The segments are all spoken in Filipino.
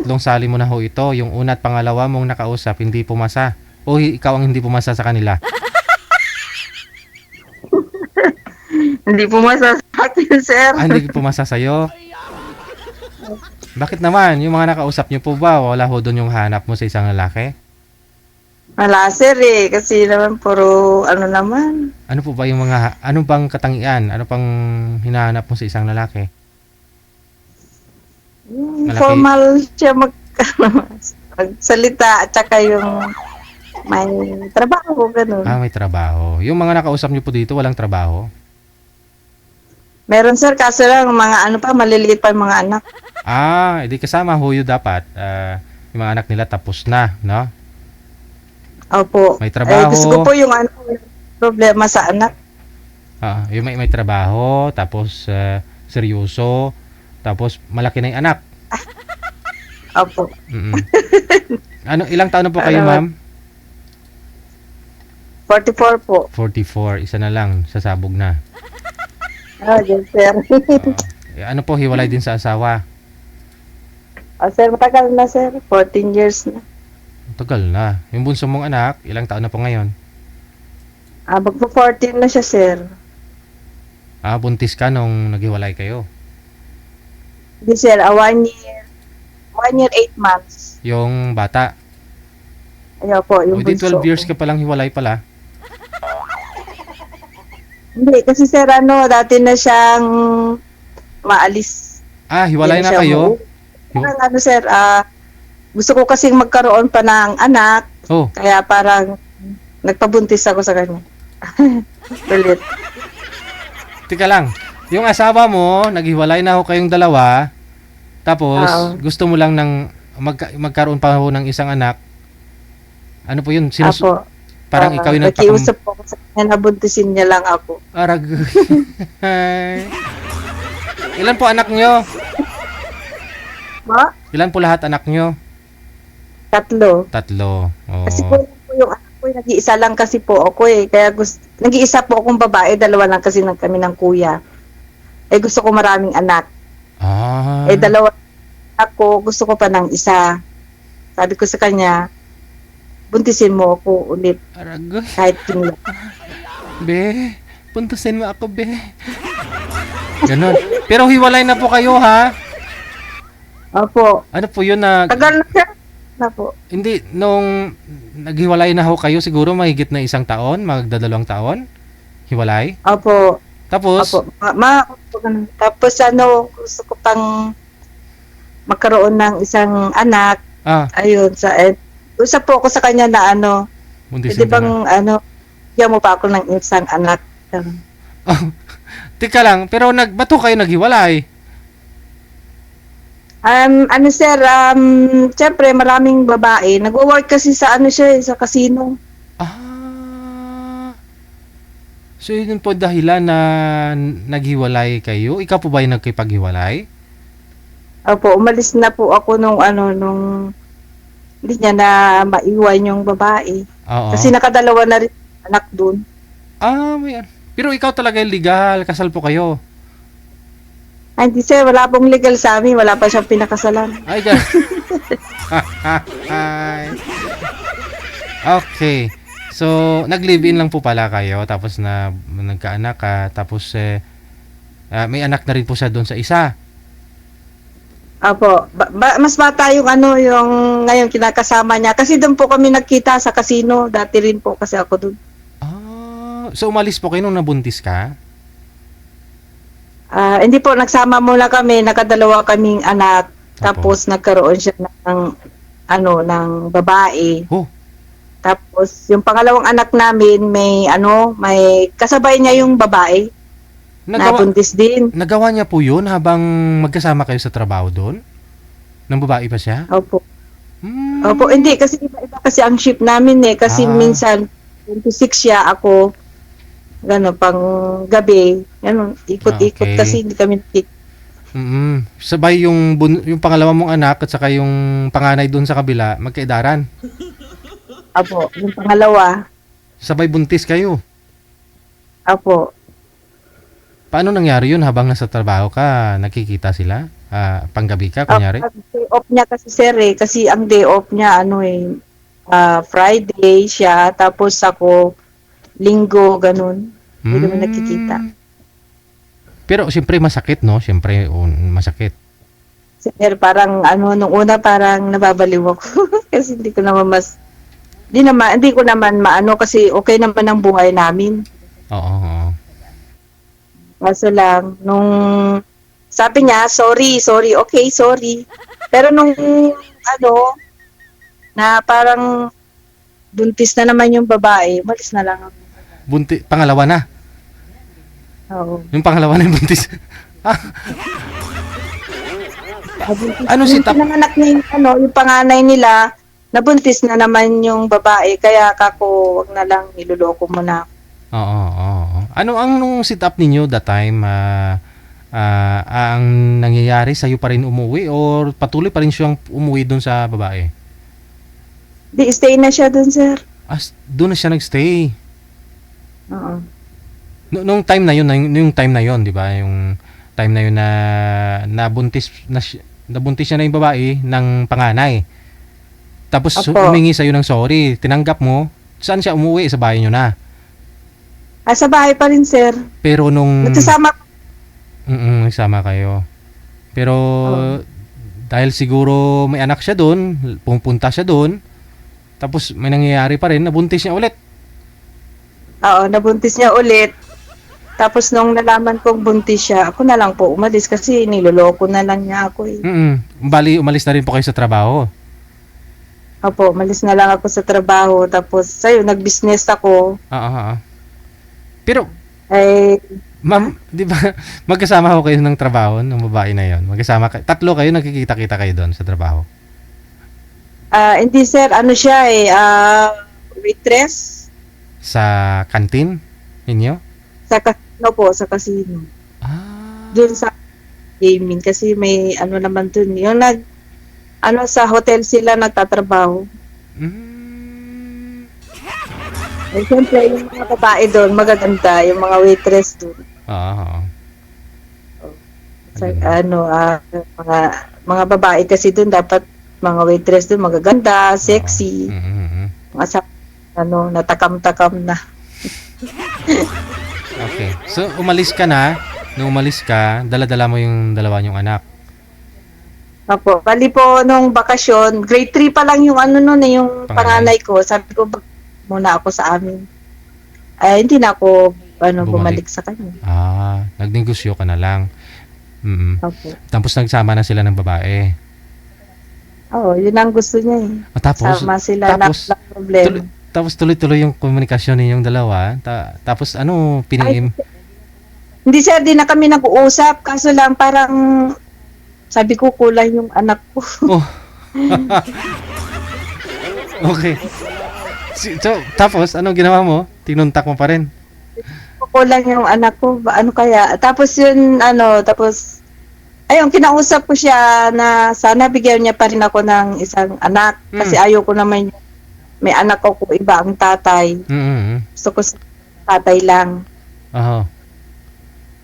Tatlong sali mo na ho ito. Yung una at pangalawa mong nakausap, hindi pumasa. O ikaw ang hindi pumasa sa kanila. Hindi pumasa sa akin, sir. Hindi pumasa sa'yo. Bakit naman? Yung mga nakausap niyo po ba, wala ho doon yung hanap mo sa isang lalaki? Wala, sir eh. Kasi naman puro ano naman. Ano po ba yung mga, ano bang katangian? Ano pang hinahanap mo sa isang lalaki? Malaki. Formal siya magsalita at saka yung may trabaho, ganun. May trabaho. Yung mga nakausap niyo po dito, walang trabaho? Meron, sir, kaso lang mga ano pa, maliliit pa yung mga anak. Hindi kasama ho yun dapat. Yung mga anak nila tapos na, no? Opo. May trabaho. Gusto ko po yung ano, problema sa anak. Yung may trabaho, tapos seryoso, tapos malaki na yung anak. Opo. Ilang taon na po kayo, ma'am? 44 po. 44, isa na lang, sasabog na. Yes, sir. Ano po, hiwalay din sa asawa? Sir, matagal na, sir. 14 years na. Tagal na. Yung bunso mong anak, ilang taon na po ngayon? Magpo-14 na siya, sir. Buntis ka nung naghiwalay kayo? Hindi, sir. 1 year. 1 year, 8 months. Yung bata? Ayaw po, yung Di 12 bunso. years ka palang hiwalay pala. Hindi, kasi sir, dati na siyang maalis. Hiwalay Hindi na siya kayo? Parang sir, gusto ko kasing magkaroon pa ng anak, Oh, kaya parang nagpabuntis ako sa kanya. Ulit. tika lang. Yung asawa mo, naghiwalay na ho kayong dalawa, tapos gusto mo lang ng magkaroon pa ho ng isang anak. Ano po yun? Apo. Parang ikaw yung nakiusap po ako sa kanya, nabuntisin niya lang ako. Arag. Ilan po anak nyo? Ma? Ilan po lahat anak nyo? 3. 3. Oh. Kasi po yung anak ko, nag-iisa lang kasi po ako eh. Kaya nag-iisa po akong babae, 2 lang kasi kami ng kuya. Gusto ko maraming anak. 2 ako, gusto ko pa ng isa. Sabi ko sa kanya, buntisin mo ako ulit. Arag. Kahit yun lang. Be, puntasin mo ako, be. Ganon. Pero hiwalay na po kayo, ha? Opo. Ano po yun na... Tagal na siya. Na po. Hindi, nung naghiwalay na ho kayo, siguro mahigit na 1 taon, magdadalawang taon? Hiwalay? Opo. Tapos? Opo. Tapos gusto ko pang magkaroon ng isang anak. Ayun, usap po ako sa kanya na Buntisin pwede bang bigyan mo pa ako ng isang anak. Tika lang, pero ba't ho kayo naghiwalay? Sir, siyempre maraming babae. Nagwo-work kasi sa sa casino. So yun po dahilan na naghiwalay kayo? Ikaw po ba yung nagkipaghiwalay? Opo, umalis na po ako nung hindi niya na maiwan yung babae. Oo. Kasi nakadalawa na rin anak dun. Pero ikaw talaga yung legal, kasal po kayo. Hindi sir, wala pong legal sa amin, wala pa siyang pinakasalan. Ay, God. Okay. So, nag-live-in lang po pala kayo, tapos nagkaanak ka, tapos may anak na rin po siya doon sa isa. Apo, mas bata yung yung ngayon kinakasama niya. Kasi doon po kami nagkita sa casino, dati rin po kasi ako doon. So umalis po kayo nung nabuntis ka? Hindi po, nagsama muna kami, nakadalawa kaming anak. Tapos nagkaroon siya ng babae. Tapos yung pangalawang anak namin may kasabay niya yung babae. Nabuntis din. Nagawa niya po yun habang magkasama kayo sa trabaho doon? Nang babae pa siya? Opo. Opo, hindi kasi iba kasi ang shift namin eh. Kasi minsan 26 siya, ako gano'n, pang gabi. Gano'n, ikot-ikot kasi hindi kami Sabay yung pangalawa mong anak at saka yung panganay doon sa kabila, magkaidaran? Opo, yung pangalawa. Sabay buntis kayo? Opo. Paano nangyari yun habang nasa trabaho ka? Nakikita sila? Panggabi ka, kunyari? Ang day off niya kasi sir eh, kasi ang day off niya ano eh, Friday siya, tapos ako linggo, ganun. Hindi kami nagkikita. Hmm. Pero siyempre masakit, no? Siyempre, masakit. Sir, parang ano, nung una parang nababaliw ako. Kasi hindi ko naman maano kasi okay naman ang buhay namin. Oo, oo. Kaso lang, nung sabi niya, sorry, sorry, okay, sorry. Pero nung ano, na parang buntis na naman yung babae, umalis na lang ako. Pangalawa na. Oo. Yung pangalawa na yung buntis. Ano si Tap? Pinanganak niya yung, yung panganay nila, nabuntis na naman yung babae, kaya kako, wag na lang, niloloko mo na. Oo, oo, oo. Ano nung sit up ninyo that time? Ang nangyayari, sa'yo pa rin umuwi or patuloy pa rin siyang umuwi doon sa babae? Di, stay na siya dun, sir. Doon na siya nagstay. Oo. Nung time na yun, yung time na yun, di ba? Yung time na yun na nabuntis siya na yung babae ng panganay. Tapos Opo. humingi sa'yo ng sorry. Tinanggap mo. Saan siya umuwi? Sa bahay nyo na. Sa bahay pa rin, sir. Pero nung... Nagsasama. Nagsama kayo. Pero Oo. dahil siguro may anak siya doon, pumunta siya doon, tapos may nangyayari pa rin, nabuntis niya ulit. Oo, nabuntis niya ulit. Tapos nung nalaman kong buntis siya, ako na lang po umalis kasi niloloko na lang niya ako eh. Bali, umalis na rin po kayo sa trabaho. Opo, umalis na lang ako sa trabaho. Tapos, sayo, nag-business ako. Oo. Pero, Eh, ma'am, di ba, magkasama ho kayo ng trabaho ng babae na yon? Magkasama kayo, tatlo kayo, nagkikita-kita kayo doon sa trabaho? hindi sir, ano siya eh, waitress Sa kantin ninyo? sa casino po, sa casino. Doon sa gaming kasi may ano naman doon. Yung sa hotel sila nagtatrabaho. Mm. Eh, siyempre, yung mga babae doon, magaganda. Yung mga waitress doon. Oo. Sa, mga babae kasi doon, dapat mga waitress doon, magaganda, sexy. Mga natakam-takam na. Okay. So, umalis ka na. Nung umalis ka, dala-dala mo yung dalawa niyong anak. Opo. Bali po, nung bakasyon, grade 3 pa lang yung yung panganay ko. Sabi ko, muna ako sa amin. Hindi na ako bumalik sa kanya. Nagnegosyo ka na lang. Opo. Tapos nagsama na sila ng babae. Oo, yun ang gusto niya eh. Sama sila na walang problema. Tapos tuloy-tuloy yung komunikasyon ninyong dalawa. Tapos piniim? Hindi sir, di na kami nag-uusap. Kaso lang parang sabi ko kulang yung anak ko. Oh. Okay. So, tapos anong ginawa mo? Tinuntak mo pa rin? Kulang yung anak ko. Ano kaya? Tapos yun, ayun, kinausap ko siya na sana bigyan niya pa rin ako ng isang anak. Kasi ayoko naman may anak ko kung iba ang tatay. Gusto ko sa tatay lang.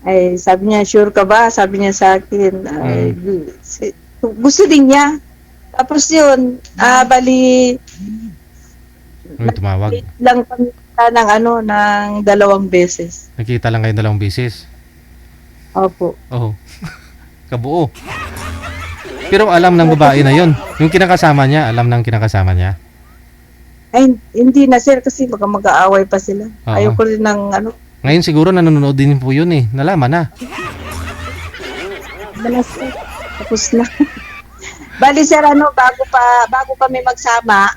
Ay, sabi niya, sure ka ba? Sabi niya sa akin. Gusto din niya. Tapos yun, bali, tumawag. lang kami ng 2 beses. Nakita lang kayo 2 beses? Opo. Oo. Kabuo. Pero alam ng babae na yon. Yung kinakasama niya, alam ng kinakasama niya? Ay, hindi na sir kasi baka mag-aaway pa sila. Ayoko rin ng Ngayon siguro nanonood din po yun eh. Nalaman na. Malas sir. Tapos na. Bali sir, bago kami magsama,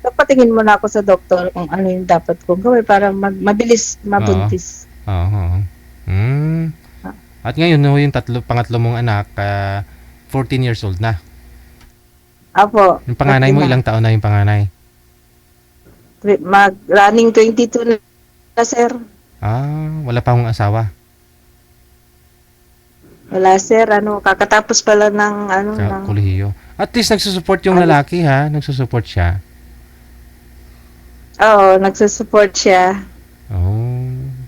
patingin mo na ako sa doktor kung ano yung dapat kong gawin para mabilis mabuntis. At ngayon, yung pangatlo mong anak, 14 years old na. Apo. Yung panganay mo, ilang taon na yung panganay? Running 22 na, sir. Wala pa akong asawa. Wala, sir. Kakatapos pala ng kolehiyo. At least nagsusupport yung lalaki, ha? Nagsusupport siya. Oo, nagsusupport siya.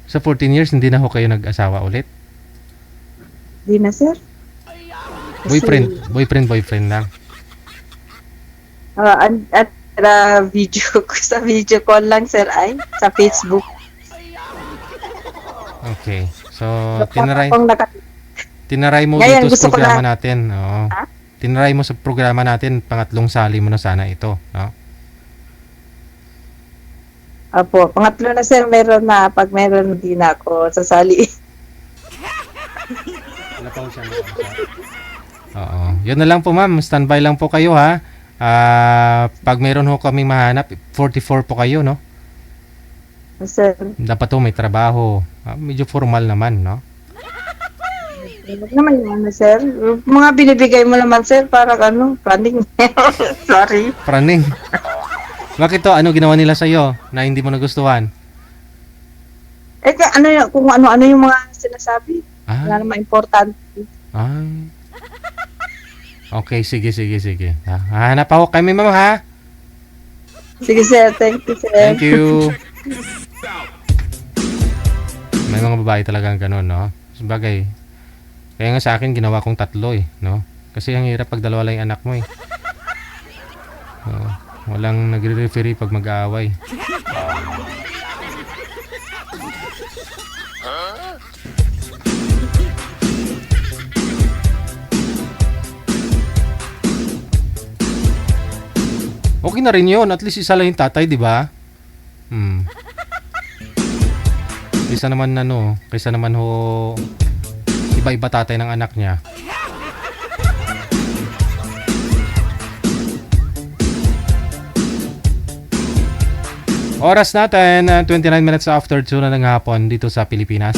Sa 14 years, hindi na ho kayo nag-asawa ulit? Hindi na, sir. Boyfriend lang. Video ko sa video call lang, sir, ay sa Facebook. Okay. So, Akong tinaray mo Ngayon, dito gusto sa ko programa natin. Oo. Ha? Tinaray mo sa programa natin, pangatlong sali mo na sana ito. No? Apo, pangatlo na, sir, meron na. Pag meron, hindi na ako sasali. Wala pa siya Oo. Yun na lang po, ma'am. Standby lang po kayo, ha? Pag meron ho kaming mahanap, 44 po kayo, no? Sir, Dapat ho may trabaho. Medyo formal naman, no? wag naman yun, sir. Mga binibigay mo naman, sir, para planning. Sorry. Praning. Bakit to? Ano ginawa nila sa'yo na hindi mo nagustuhan? Kung ano-ano yung mga sinasabi. Ah, Wala naman importante. ay. Okay, sige. Hanap ako kami, ma'am, ha? Sige, sir. Thank you, sir. Thank you. May mga babae talagang ganun, no? Sabagay. Kaya nga sa akin, ginawa kong 3, no? Kasi ang hirap pag dalawa lang yung anak mo, eh. Walang nagre-referee pag mag-aaway. Okay na rin yun. At least isa lang yung tatay, di ba? Kaysa naman ho iba-iba tatay ng anak niya. Oras natin, 29 minutes after 2 na ng hapon dito sa Pilipinas.